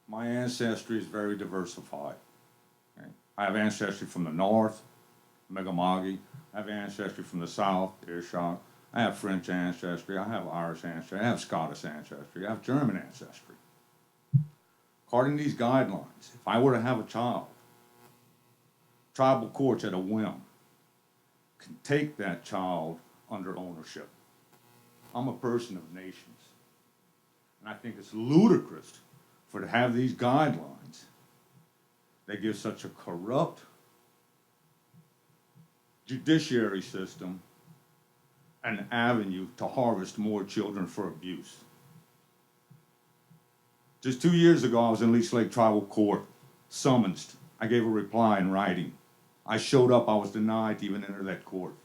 My ancestry is very diversified. Okay? I have ancestry from the north, Mi'kmaq. I have ancestry from the south, Ishak. I have French ancestry. I have Irish ancestry. I have Scottish ancestry. I have German ancestry. According to these guidelines, if I were to have a child, tribal courts at a whim can take that child under ownership. I'm a person of nations. And I think it's ludicrous to have these guidelines that give such a corrupt judiciary system an avenue to harvest more children for abuse. Just 2 years ago, I was in Leech Lake Tribal Court, summoned. I gave a reply in writing. I showed up, I was denied to even enter that court.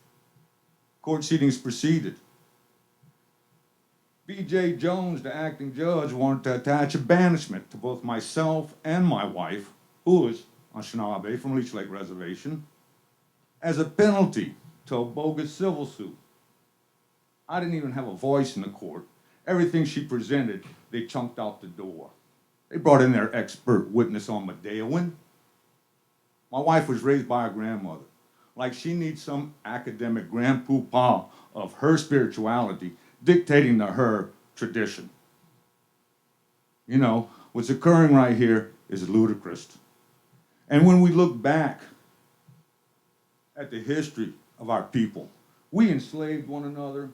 Court proceedings proceeded. B.J. Jones, the acting judge, wanted to attach a banishment to both myself and my wife, who is Anishinaabe from Leech Lake Reservation, as a penalty to a bogus civil suit. I didn't even have a voice in the court. Everything she presented, they chunked out the door. They brought in their expert witness on Medeowin. My wife was raised by her grandmother. Like she needs some academic grandpapa of her spirituality dictating to her tradition. You know, what's occurring right here is ludicrous. And when we look back at the history of our people, we enslaved one another.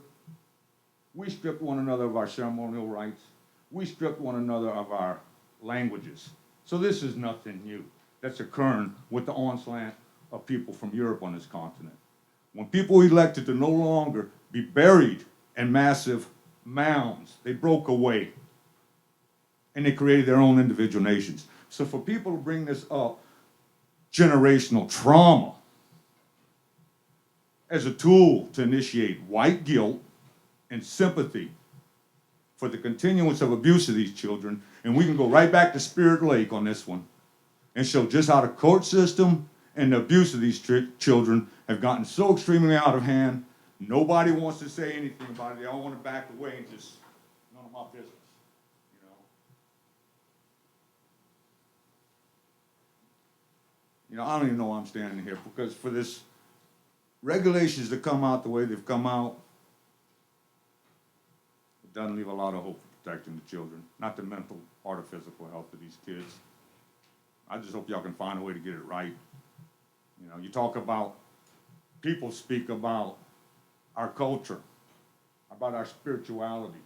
We stripped one another of our ceremonial rights. We stripped one another of our languages. So this is nothing new that's occurring with the onslaught of people from Europe on this continent. When people elected to no longer be buried in massive mounds, they broke away and they created their own individual nations. So for people to bring this up, generational trauma, as a tool to initiate white guilt and sympathy for the continuance of abuse of these children, and we can go right back to Spirit Lake on this one and show just how the court system and the abuse of these children have gotten so extremely out of hand. Nobody wants to say anything about it. They all want to back away and just, none of my business, you know. You know, I don't even know why I'm standing here, because for this regulations to come out the way they've come out, it doesn't leave a lot of hope for protecting the children, not the mental or the physical health of these kids. I just hope y'all can find a way to get it right. You know, you talk about, people speak about our culture, about our spirituality.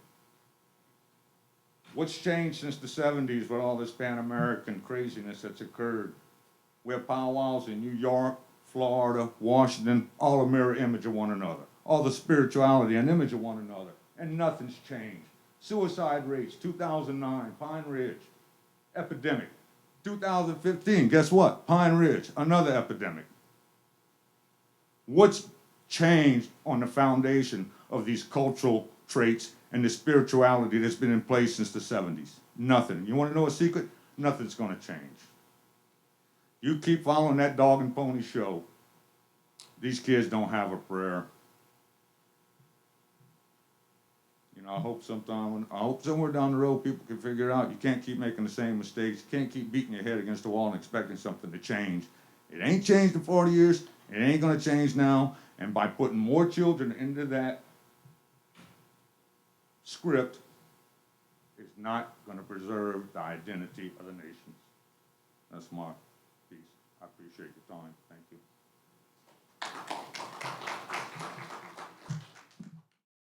What's changed since the 70s with all this Pan-American craziness that's occurred? We have powwows in New York, Florida, Washington, all a mirror image of one another. All the spirituality and image of one another, and nothing's changed. Suicide rates, 2009, Pine Ridge, epidemic. 2015, guess what? Pine Ridge, another epidemic. What's changed on the foundation of these cultural traits and the spirituality that's been in place since the 70s? Nothing. You want to know a secret? Nothing's going to change. You keep following that dog and pony show, these kids don't have a prayer. You know, I hope somewhere down the road people can figure it out. You can't keep making the same mistakes. You can't keep beating your head against the wall and expecting something to change. It ain't changed in 40 years. It ain't going to change now. And by putting more children into that script, it's not going to preserve the identity of the nations. That's my piece. I appreciate your time. Thank you.